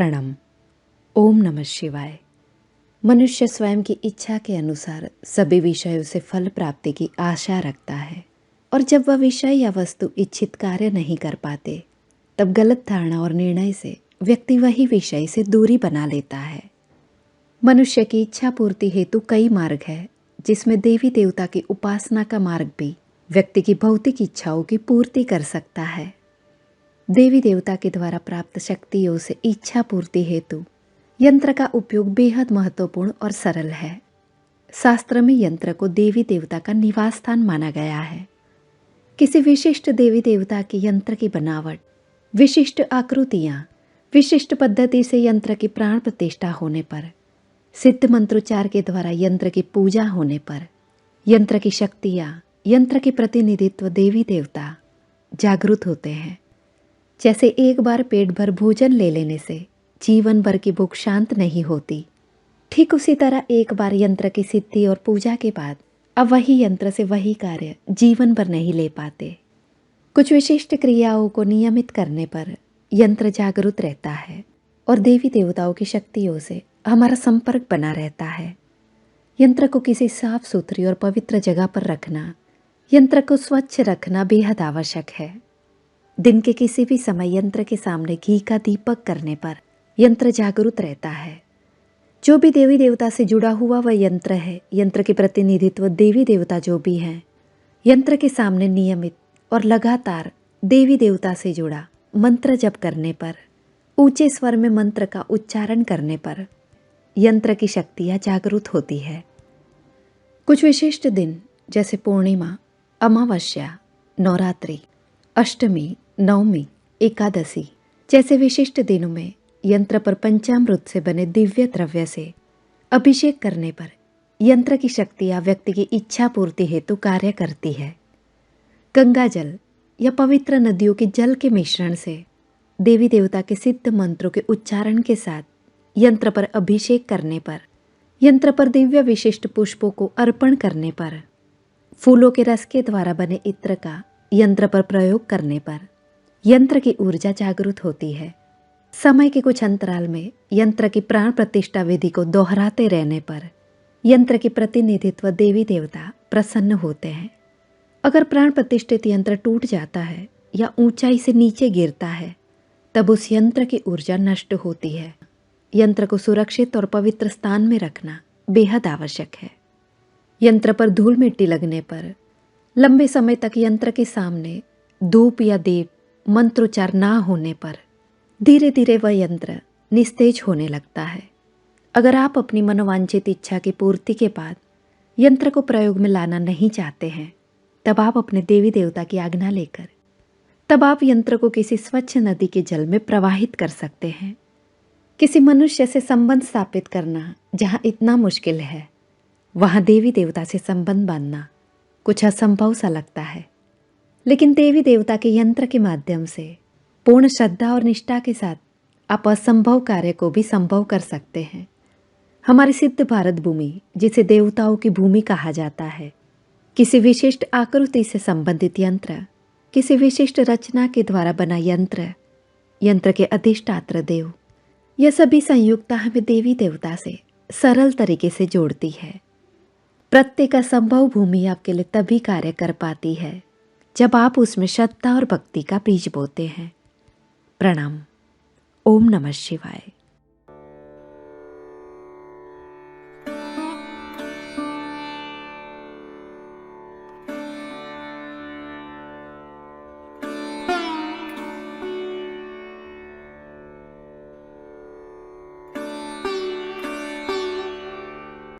प्रणाम। ओम नमः शिवाय। मनुष्य स्वयं की इच्छा के अनुसार सभी विषयों से फल प्राप्ति की आशा रखता है और जब वह विषय या वस्तु इच्छित कार्य नहीं कर पाते तब गलत धारणा और निर्णय से व्यक्ति वही विषय से दूरी बना लेता है। मनुष्य की इच्छा पूर्ति हेतु कई मार्ग है, जिसमें देवी देवता की उपासना का मार्ग भी व्यक्ति की भौतिक इच्छाओं की पूर्ति कर सकता है। देवी देवता के द्वारा प्राप्त शक्तियों से इच्छा पूर्ति हेतु यंत्र का उपयोग बेहद महत्वपूर्ण और सरल है। शास्त्र में यंत्र को देवी देवता का निवास स्थान माना गया है। किसी विशिष्ट देवी देवता के यंत्र की बनावट, विशिष्ट आकृतियाँ, विशिष्ट पद्धति से यंत्र की प्राण प्रतिष्ठा होने पर, सिद्ध मंत्रोच्चार के द्वारा यंत्र की पूजा होने पर, यंत्र की शक्तियाँ, यंत्र के प्रतिनिधित्व देवी देवता जागृत होते हैं। जैसे एक बार पेट भर भोजन ले लेने से जीवन भर की भूख शांत नहीं होती, ठीक उसी तरह एक बार यंत्र की सिद्धि और पूजा के बाद अब वही यंत्र से वही कार्य जीवन भर नहीं ले पाते। कुछ विशिष्ट क्रियाओं को नियमित करने पर यंत्र जागृत रहता है और देवी देवताओं की शक्तियों से हमारा संपर्क बना रहता है। यंत्र को किसी साफ सुथरी और पवित्र जगह पर रखना, यंत्र को स्वच्छ रखना बेहद आवश्यक है। दिन के किसी भी समय यंत्र के सामने घी का दीपक करने पर यंत्र जागृत रहता है। जो भी देवी देवता से जुड़ा हुआ वह यंत्र है, यंत्र के प्रतिनिधित्व देवी देवता जो भी हैं, यंत्र के सामने नियमित और लगातार देवी देवता से जुड़ा मंत्र जप करने पर, ऊंचे स्वर में मंत्र का उच्चारण करने पर यंत्र की शक्तियाँ जागृत होती है। कुछ विशिष्ट दिन जैसे पूर्णिमा, अमावस्या, नवरात्रि, अष्टमी, नवमी, एकादशी जैसे विशिष्ट दिनों में यंत्र पर पंचामृत से बने दिव्य द्रव्य से अभिषेक करने पर यंत्र की शक्तियाँ व्यक्ति की इच्छा पूर्ति हेतु कार्य करती है। गंगा जल या पवित्र नदियों के जल के मिश्रण से देवी देवता के सिद्ध मंत्रों के उच्चारण के साथ यंत्र पर अभिषेक करने पर, यंत्र पर दिव्य विशिष्ट पुष्पों को अर्पण करने पर, फूलों के रस के द्वारा बने इत्र का यंत्र पर प्रयोग करने पर यंत्र की ऊर्जा जागृत होती है। समय के कुछ अंतराल में यंत्र की प्राण प्रतिष्ठा विधि को दोहराते रहने पर यंत्र के प्रतिनिधित्व देवी देवता प्रसन्न होते हैं। अगर प्राण प्रतिष्ठित यंत्र टूट जाता है या ऊंचाई से नीचे गिरता है तब उस यंत्र की ऊर्जा नष्ट होती है। यंत्र को सुरक्षित और पवित्र स्थान में रखना बेहद आवश्यक है। यंत्र पर धूल मिट्टी लगने पर, लंबे समय तक यंत्र के सामने धूप या दीप मंत्रोच्चार ना होने पर धीरे धीरे वह यंत्र निस्तेज होने लगता है। अगर आप अपनी मनोवांछित इच्छा की पूर्ति के बाद यंत्र को प्रयोग में लाना नहीं चाहते हैं तब आप अपने देवी देवता की आज्ञा लेकर तब आप यंत्र को किसी स्वच्छ नदी के जल में प्रवाहित कर सकते हैं। किसी मनुष्य से संबंध स्थापित करना जहाँ इतना मुश्किल है, वहाँ देवी देवता से संबंध बांधना कुछ असंभव सा लगता है, लेकिन देवी देवता के यंत्र के माध्यम से पूर्ण श्रद्धा और निष्ठा के साथ आप असंभव कार्य को भी संभव कर सकते हैं। हमारी सिद्ध भारत भूमि, जिसे देवताओं की भूमि कहा जाता है, किसी विशिष्ट आकृति से संबंधित यंत्र, किसी विशिष्ट रचना के द्वारा बना यंत्र, यंत्र के अधिष्ठात्र देव, यह सभी संयुक्ता हमें देवी देवता से सरल तरीके से जोड़ती है। प्रत्येक असंभव भूमि आपके लिए तभी कार्य कर पाती है जब आप उसमें श्रद्धा और भक्ति का बीज बोते हैं। प्रणाम। ओम नमः शिवाय।